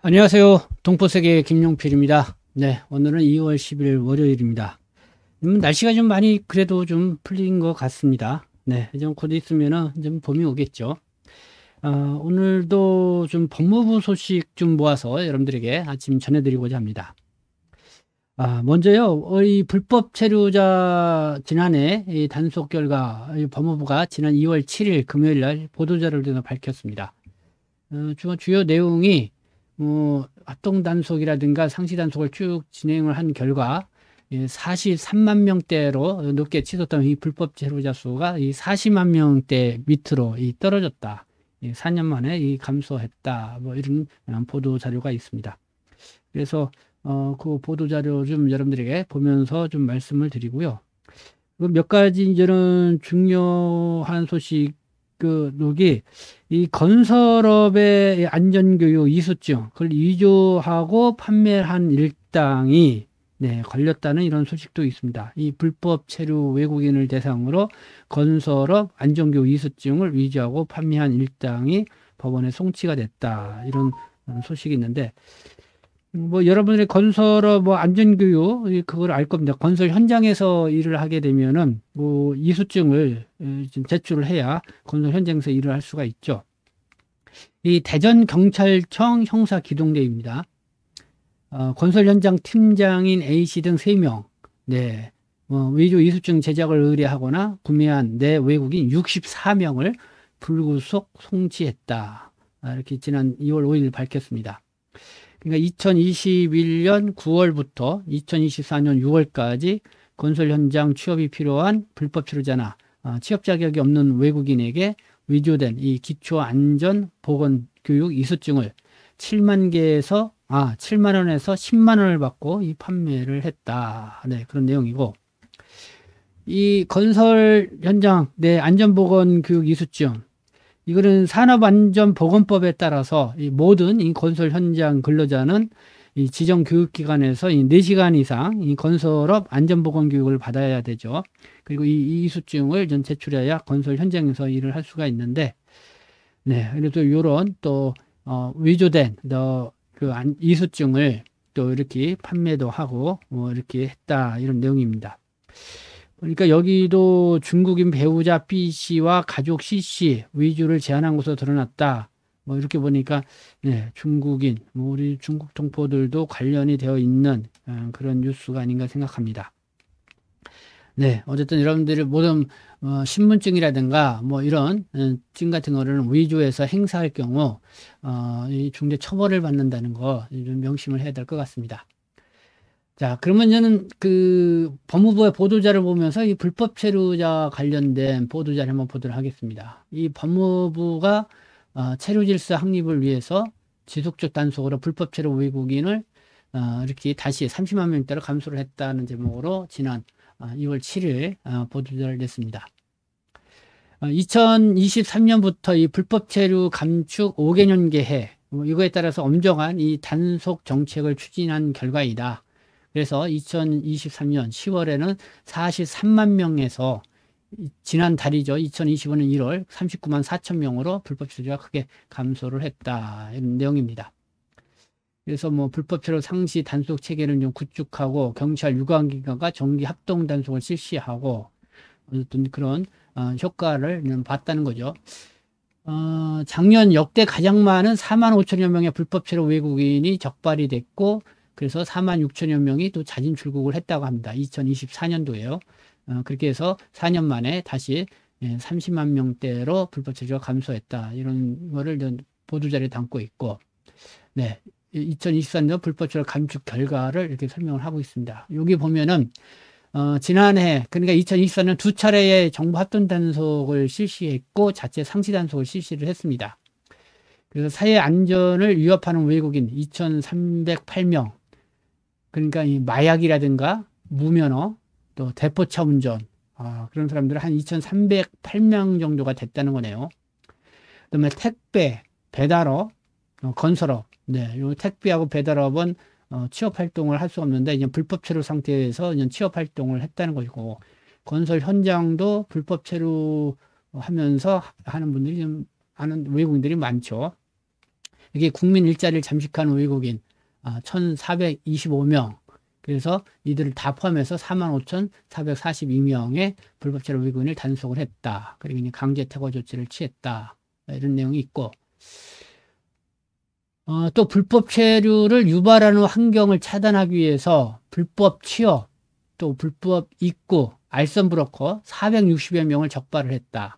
안녕하세요. 동포세계 김용필입니다. 네, 오늘은 2월 10일 월요일입니다. 날씨가 좀 많이 그래도 좀 풀린 것 같습니다. 네, 좀 곧 있으면은 좀 봄이 오겠죠. 오늘도 좀 법무부 소식 좀 모아서 여러분들에게 아침 전해드리고자 합니다. 먼저요, 이 불법 체류자 지난해 이 단속 결과 이 법무부가 지난 2월 7일 금요일 날 보도자료를 통해 밝혔습니다. 주요 내용이 합동 단속이라든가 상시 단속을 쭉 진행을 한 결과 43만 명대로 높게 치솟던 이 불법 체류자 수가 이 40만 명대 밑으로 떨어졌다. 4년 만에 감소했다. 뭐 이런 보도 자료가 있습니다. 그래서 그 보도 자료 좀 여러분들에게 보면서 좀 말씀을 드리고요. 몇 가지 이제는 중요한 소식 녹이 이 건설업의 안전교육 이수증 그걸 위조하고 판매한 일당이 걸렸다는 이런 소식도 있습니다. 이 불법 체류 외국인을 대상으로 건설업 안전교육 이수증을 위조하고 판매한 일당이 법원에 송치가 됐다. 이런 소식이 있는데 뭐 여러분들의 건설업 뭐 안전교육 그걸 알 겁니다. 건설 현장에서 일을 하게 되면은 뭐 이수증을 좀 제출을 해야 건설 현장에서 일을 할 수가 있죠. 이 대전경찰청 형사기동대입니다. 건설 현장 팀장인 A씨 등 3명, 위조 이수증 제작을 의뢰하거나 구매한 내 외국인 64명을 불구속 송치했다. 이렇게 지난 2월 5일 밝혔습니다. 그러니까 2021년 9월부터 2024년 6월까지 건설 현장 취업이 필요한 불법 체류자나 취업 자격이 없는 외국인에게 위조된 이 기초안전보건교육 이수증을 7만 원에서 10만 원을 받고 이 판매를 했다. 네, 그런 내용이고 이 건설 현장 안전보건교육 이수증 이거는 산업안전보건법에 따라서 이 모든 이 건설 현장 근로자는 이 지정 교육기관에서 4시간 이상 이 건설업 안전보건 교육을 받아야 되죠. 그리고 이 이수증을 제출해야 건설 현장에서 일을 할 수가 있는데, 그래서 요런 또, 위조된 이수증을 또 이렇게 판매도 하고, 이렇게 했다. 이런 내용입니다. 그러니까 여기도 중국인 배우자 B씨와 가족 C씨 위조를 제한한 것으로 드러났다. 뭐 이렇게 보니까 중국인, 우리 중국 동포들도 관련이 되어 있는 그런 뉴스가 아닌가 생각합니다. 어쨌든 여러분들이 모든 신분증이라든가 뭐 이런 증 같은 거를 위조해서 행사할 경우 이 중대 처벌을 받는다는 거 좀 명심을 해야 될 것 같습니다. 자, 그러면 저는 법무부의 보도자를 보면서 이 불법 체류자 관련된 보도자를 한번 보도록 하겠습니다. 이 법무부가 체류 질서 확립을 위해서 지속적 단속으로 불법 체류 외국인을 이렇게 다시 30만 명대로 감소를 했다는 제목으로 지난 2월 7일 보도자를 냈습니다. 2023년부터 이 불법 체류 감축 5개년 계획 이거에 따라서 엄정한 이 단속 정책을 추진한 결과이다. 그래서 2023년 10월에는 43만 명에서 지난 달이죠. 2025년 1월 39만 4천 명으로 불법 체류가 크게 감소를 했다. 이런 내용입니다. 그래서 뭐 불법 체류 상시 단속 체계를 좀 구축하고 경찰 유관기관과 정기 합동 단속을 실시하고 어떤 그런 효과를 봤다는 거죠. 작년 역대 가장 많은 4만 5천여 명의 불법 체류 외국인이 적발이 됐고 그래서 4만 6천여 명이 또 자진 출국을 했다고 합니다. 2024년도에요. 그렇게 해서 4년 만에 다시 30만 명대로 불법 체류가 감소했다. 이런 거를 보도자료에 담고 있고, 2024년 불법 체류 감축 결과를 이렇게 설명을 하고 있습니다. 여기 보면은 지난해 그러니까 2024년 2차례의 정부 합동 단속을 실시했고 자체 상시 단속을 실시를 했습니다. 그래서 사회 안전을 위협하는 외국인 2,308명 그러니까 이 마약이라든가 무면허 또 대포차 운전 그런 사람들은 한 2,308명 정도가 됐다는 거네요. 그다음에 택배, 배달업, 건설업. 요 택배하고 배달업은 취업 활동을 할 수 없는데 이제 불법 체류 상태에서 이제 취업 활동을 했다는 것이고 건설 현장도 불법 체류 하면서 하는 분들이 좀 아는 외국인들이 많죠. 이게 국민 일자리를 잠식한 외국인 1,425명. 그래서 이들을 다 포함해서 45,442명의 불법 체류 외국인을 단속을 했다. 그리고 이제 강제 퇴거 조치를 취했다. 이런 내용이 있고, 또 불법 체류를 유발하는 환경을 차단하기 위해서 불법 취업, 또 불법 입구, 알선 브로커 460여 명을 적발을 했다.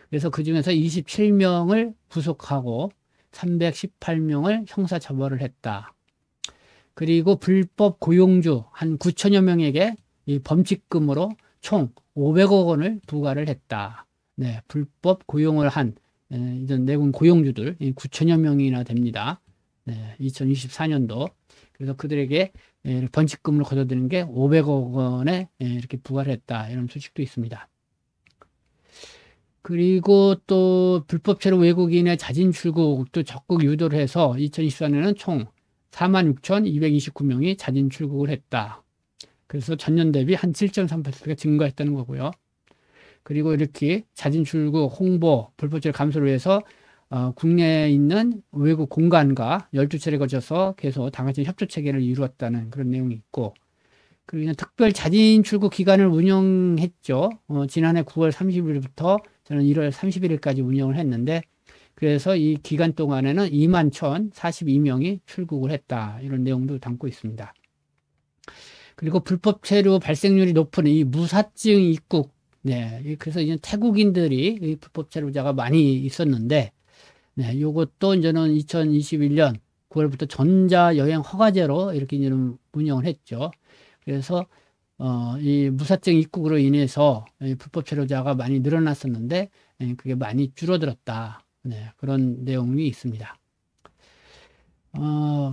그래서 그 중에서 27명을 구속하고 318명을 형사처벌을 했다. 그리고 불법 고용주 한 9천여 명에게 이 범칙금으로 총 500억 원을 부과를 했다. 네, 불법 고용을 한 이런 내군 고용주들 9천여 명이나 됩니다. 네, 2024년도. 그래서 그들에게 범칙금으로 거둬들인 게 500억 원에 이렇게 부과를 했다. 이런 소식도 있습니다. 그리고 또 불법 체류 외국인의 자진 출국도 적극 유도를 해서 2024년에는 총 46,229명이 자진 출국을 했다. 그래서 전년 대비 한 7.3%가 증가했다는 거고요. 그리고 이렇게 자진 출국, 홍보, 불법 체류 감소를 위해서 국내에 있는 외국 공간과 12차례 거쳐서 계속 다 같이 협조 체계를 이루었다는 그런 내용이 있고, 그리고 특별 자진 출국 기간을 운영했죠. 지난해 9월 30일부터 저는 1월 31일까지 운영을 했는데, 그래서 이 기간 동안에는 21,042명이 출국을 했다. 이런 내용도 담고 있습니다. 그리고 불법 체류 발생률이 높은 이 무사증 입국, 네, 그래서 이제 태국인들이 이 불법 체류자가 많이 있었는데, 네, 요것도 이제는 2021년 9월부터 전자여행 허가제로 이렇게 이제는 운영을 했죠. 그래서 이 무사증 입국으로 인해서 불법 체류자가 많이 늘어났었는데 그게 많이 줄어들었다. 네, 그런 내용이 있습니다.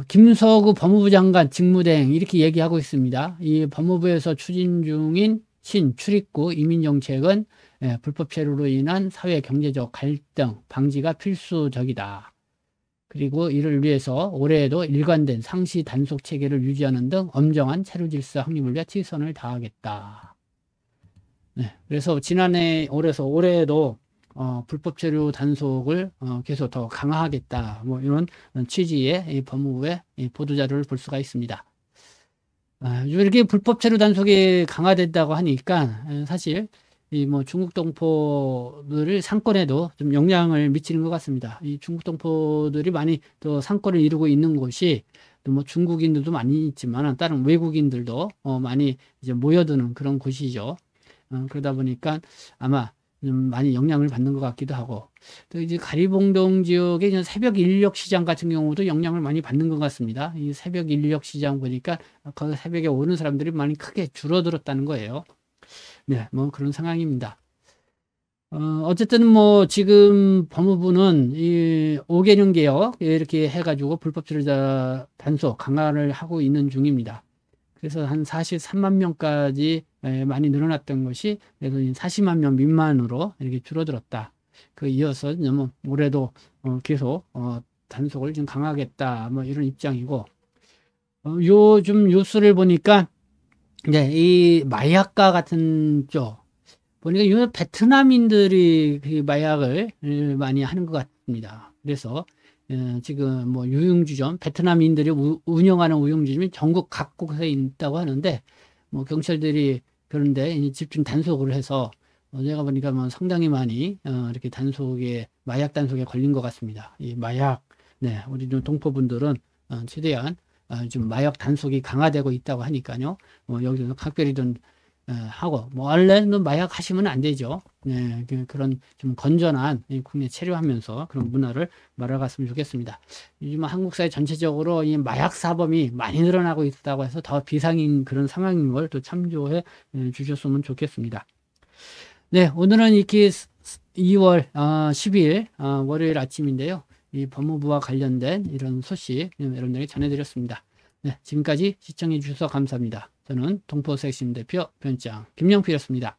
김석우 법무부 장관 직무대행 이렇게 얘기하고 있습니다. 이 법무부에서 추진 중인 신출입구 이민정책은 불법 체류로 인한 사회 경제적 갈등 방지가 필수적이다. 그리고 이를 위해서 올해에도 일관된 상시 단속 체계를 유지하는 등 엄정한 체류 질서 확립을 위해 최선을 다하겠다. 네, 그래서 지난해 올해에도 불법 체류 단속을 계속 더 강화하겠다. 뭐 이런 취지의 이 법무부의 이 보도자료를 볼 수가 있습니다. 이렇게 불법 체류 단속이 강화된다고 하니까 사실 이 뭐 중국 동포들을 상권에도 좀 영향을 미치는 것 같습니다. 이 중국 동포들이 많이 또 상권을 이루고 있는 곳이 또 뭐 중국인들도 많이 있지만 다른 외국인들도 많이 이제 모여드는 그런 곳이죠. 그러다 보니까 아마 좀 많이 영향을 받는 것 같기도 하고, 또 이제 가리봉동 지역의 이제 새벽 인력 시장 같은 경우도 영향을 많이 받는 것 같습니다. 이 새벽 인력 시장 보니까 거기 새벽에 오는 사람들이 많이 크게 줄어들었다는 거예요. 네, 뭐 그런 상황입니다. 어쨌든 뭐 지금 법무부는 이 5개년 개혁 이렇게 해가지고 불법 체류자 단속 강화를 하고 있는 중입니다. 그래서 한 43만 명까지 많이 늘어났던 것이 그래도 40만 명 미만으로 이렇게 줄어들었다. 그 이어서 뭐 올해도 계속 단속을 좀 강화하겠다 뭐 이런 입장이고, 요즘 뉴스를 보니까 이제 이 마약과 같은 쪽 보니까 요즘 베트남인들이 그 마약을 많이 하는 것 같습니다. 그래서 지금 뭐 유흥주점, 베트남인들이 운영하는 우영주점이 전국 각곳에 있다고 하는데, 뭐 경찰들이 그런데 이제 집중 단속을 해서 제가 보니까 뭐 상당히 많이 이렇게 마약 단속에 걸린 것 같습니다. 이 마약, 네, 우리 동포분들은 최대한 좀 마약 단속이 강화되고 있다고 하니까요. 여기서 각별히 좀 하고, 뭐 원래는 마약 하시면 안 되죠. 네, 그런 좀 건전한 국내 체류하면서 그런 문화를 말아갔으면 좋겠습니다. 요즘 한국 사회 전체적으로 이 마약 사범이 많이 늘어나고 있다고 해서 더 비상인 그런 상황인 걸 또 참조해 주셨으면 좋겠습니다. 네, 오늘은 이렇게 2월 10일 월요일 아침인데요. 이 법무부와 관련된 이런 소식 여러분들에게 전해드렸습니다. 네, 지금까지 시청해 주셔서 감사합니다. 저는 동포섹신 대표 변장 김영필이었습니다.